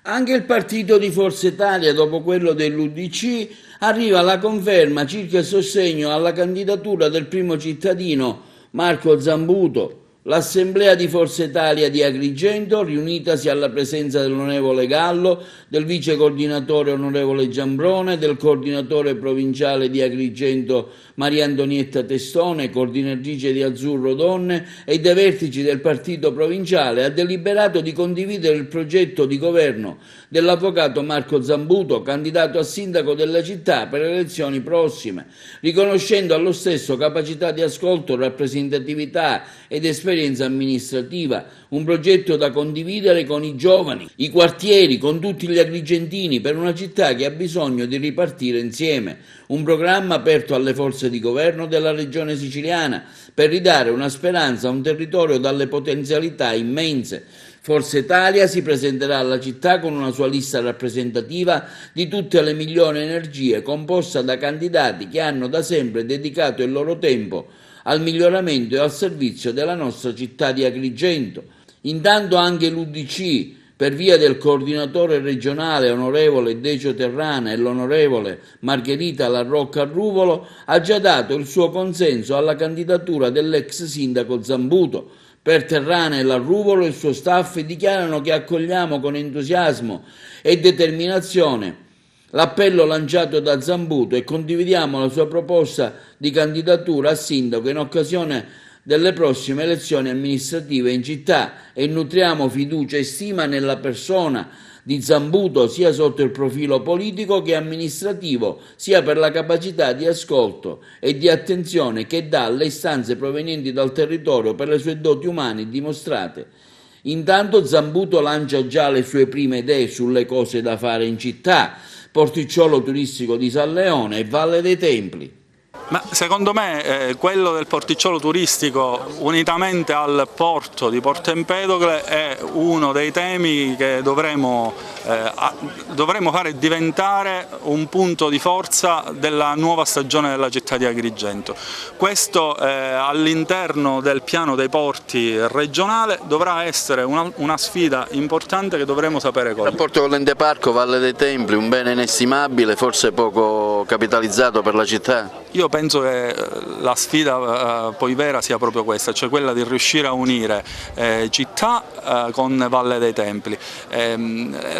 Anche il partito di Forza Italia, dopo quello dell'UDC, arriva alla conferma circa il sostegno alla candidatura del primo cittadino Marco Zambuto. L'Assemblea di Forza Italia di Agrigento, riunitasi alla presenza dell'onorevole Gallo, del vice coordinatore onorevole Giambrone, del coordinatore provinciale di Agrigento Maria Antonietta Testone, coordinatrice di Azzurro Donne, e dei vertici del partito provinciale, ha deliberato di condividere il progetto di governo dell'avvocato Marco Zambuto, candidato a sindaco della città per le elezioni prossime, riconoscendo allo stesso capacità di ascolto, rappresentatività ed esperienza amministrativa, un progetto da condividere con i giovani, i quartieri, con tutti gli agrigentini, per una città che ha bisogno di ripartire insieme, un programma aperto alle forze di governo della regione siciliana per ridare una speranza a un territorio dalle potenzialità immense. Forza Italia si presenterà alla città con una sua lista rappresentativa di tutte le migliori energie, composta da candidati che hanno da sempre dedicato il loro tempo al miglioramento e al servizio della nostra città di Agrigento. Intanto anche l'UDC, per via del coordinatore regionale onorevole Decio Terrana e l'onorevole Margherita Larrocca Ruvolo, ha già dato il suo consenso alla candidatura dell'ex sindaco Zambuto. Per Terrana e Larruvolo il suo staff dichiarano che accogliamo con entusiasmo e determinazione l'appello lanciato da Zambuto e condividiamo la sua proposta di candidatura a sindaco in occasione delle prossime elezioni amministrative in città e nutriamo fiducia e stima nella persona di Zambuto sia sotto il profilo politico che amministrativo, sia per la capacità di ascolto e di attenzione che dà alle istanze provenienti dal territorio per le sue doti umane dimostrate. Intanto Zambuto lancia già le sue prime idee sulle cose da fare in città, porticciolo turistico di San Leone e Valle dei Templi. Ma secondo me quello del porticciolo turistico unitamente al porto di Porto Empedocle è uno dei temi che dovremo fare diventare un punto di forza della nuova stagione della città di Agrigento. Questo all'interno del piano dei porti regionale dovrà essere una sfida importante che dovremo sapere cogliere. Il rapporto con l'ente parco Valle dei Templi, un bene inestimabile, forse poco capitalizzato per la città? Io penso che la sfida poi vera sia proprio questa, cioè quella di riuscire a unire città con Valle dei Templi.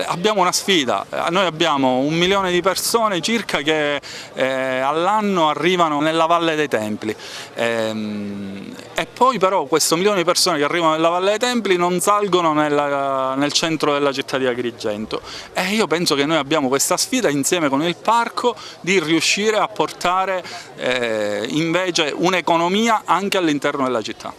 Abbiamo una sfida, noi abbiamo 1 milione di persone circa che all'anno arrivano nella Valle dei Templi e poi però questo 1 milione di persone che arrivano nella Valle dei Templi non salgono nel centro della città di Agrigento e io penso che noi abbiamo questa sfida insieme con il parco di riuscire a portare invece un'economia anche all'interno della città.